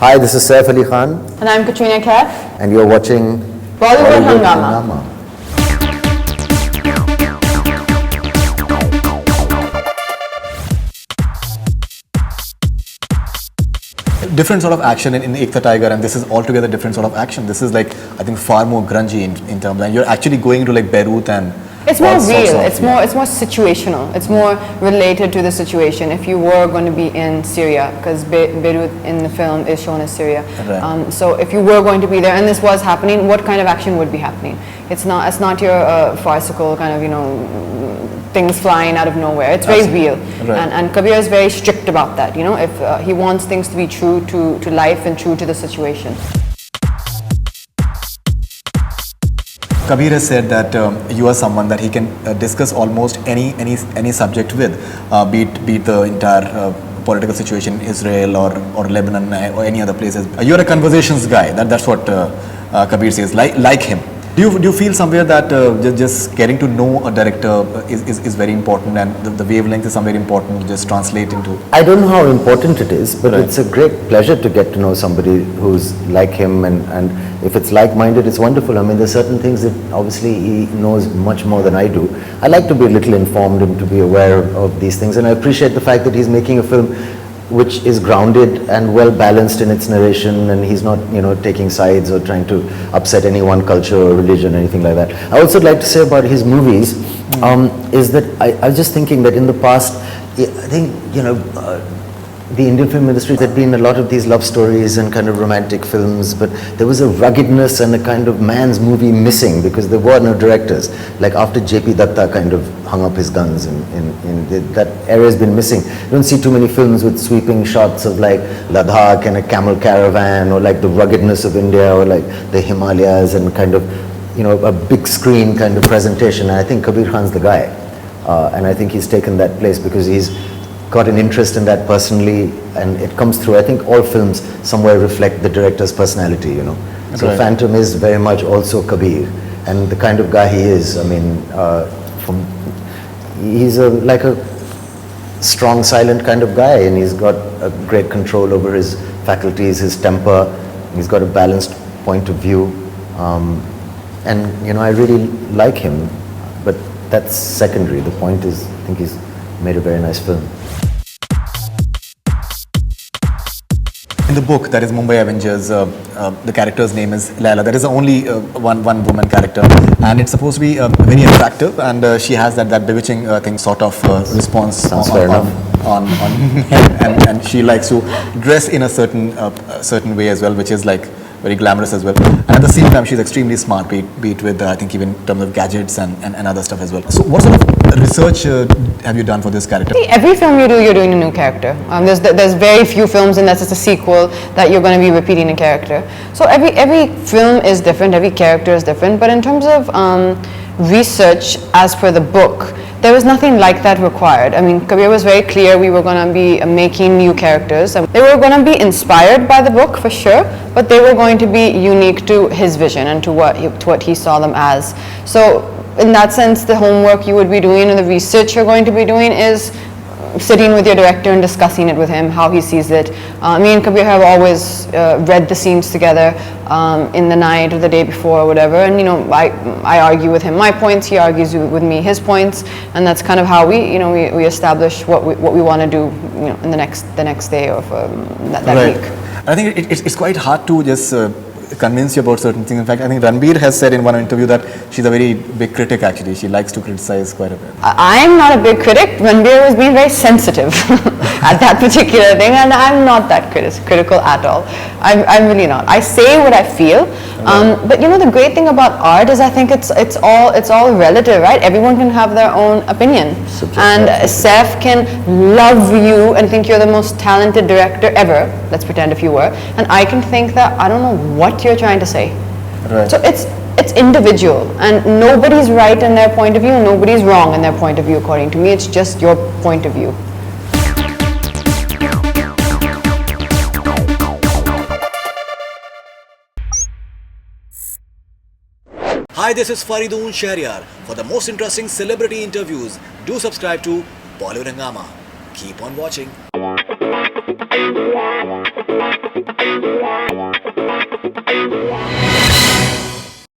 Hi, this is Saif Ali Khan. And I'm Katrina Kaif. And you're watching Bollywood Hungama. Different sort of action in Ek Tha Tiger, and this is altogether different sort of action. This is like, I think, far more grungy in terms, and you're actually going to like Beirut and it's more real. It's more situational. It's more related to the situation. If you were going to be in Syria, because Beirut in the film is shown as Syria, right. So if you were going to be there and this was happening, what kind of action would be happening? It's not your farcical kind of things flying out of nowhere. It's very real, right. and Kabir is very strict about that. If he wants things to be true to life and true to the situation. Kabir has said that you are someone that he can discuss almost any subject with, be it the entire political situation in Israel or Lebanon or any other places. You're a conversations guy. That's what Kabir says. Like him. Do you feel somewhere that just getting to know a director is very important, and the wavelength is somewhere important to just translate into? I don't know how important it is, but right. It's a great pleasure to get to know somebody who's like him, and if it's like-minded, it's wonderful. I mean, there's certain things that obviously he knows much more than I do. I like to be a little informed and to be aware of these things, and I appreciate the fact that he's making a film which is grounded and well balanced in its narration, and he's not, taking sides or trying to upset any one culture or religion or anything like that. I also like to say about his movies is that I was just thinking that in the past, I think, the Indian film industry, there had been a lot of these love stories and kind of romantic films, but there was a ruggedness and a kind of man's movie missing because there were no directors. Like after J.P. Datta kind of hung up his guns, that area has been missing. You don't see too many films with sweeping shots of like Ladakh and a camel caravan, or like the ruggedness of India, or like the Himalayas, and kind of, a big screen kind of presentation. And I think Kabir Khan's the guy. And I think he's taken that place because he's got an interest in that personally, and it comes through. I think all films somewhere reflect the director's personality, So right. Phantom is very much also Kabir, and the kind of guy he is. I mean, he's like a strong, silent kind of guy, and he's got a great control over his faculties, his temper. He's got a balanced point of view, and I really like him, but that's secondary. The point is, I think he's made a very nice film. In the book, that is Mumbai Avengers, the character's name is Laila. There is only one woman character, and it's supposed to be very attractive, and she has that bewitching thing sort of response on and she likes to dress in a certain way as well, which is like very glamorous as well. And at the same time, she's extremely smart, be it with I think even in terms of gadgets and other stuff as well. So what sort of research have you done for this character? Every film you do, you're doing a new character. There's very few films, and that's just a sequel that you're going to be repeating a character. So every film is different, every character is different. But in terms of research, as per the book, there was nothing like that required. I mean, Kabir was very clear we were going to be making new characters. They were going to be inspired by the book for sure, but they were going to be unique to his vision and to what he saw them as. So in that sense, the homework you would be doing and the research you're going to be doing is sitting with your director and discussing it with him, how he sees it. Me and Kabir have always read the scenes together in the night or the day before or whatever, and I argue with him my points, he argues with me his points, and that's kind of how we establish what we want to do in the next day of that right. week. I think it's quite hard to just convince you about certain things. In fact, I think Ranbir has said in one interview that she's a very big critic actually. She likes to criticize quite a bit. I'm not a big critic. Ranbir was being very sensitive at that particular thing, and I'm not that critical at all. I'm really not. I say what I feel. But the great thing about art is I think it's all relative, right? Everyone can have their own opinion. And Saif can love you and think you're the most talented director ever. Let's pretend if you were. And I can think that I don't know what you're trying to say. Right. So it's individual, and nobody's right in their point of view, nobody's wrong in their point of view according to me. It's just your point of view. Hi, this is Faridoon Shahryar. For the most interesting celebrity interviews, do subscribe to Bollywood Hungama. Keep on watching. Hungama.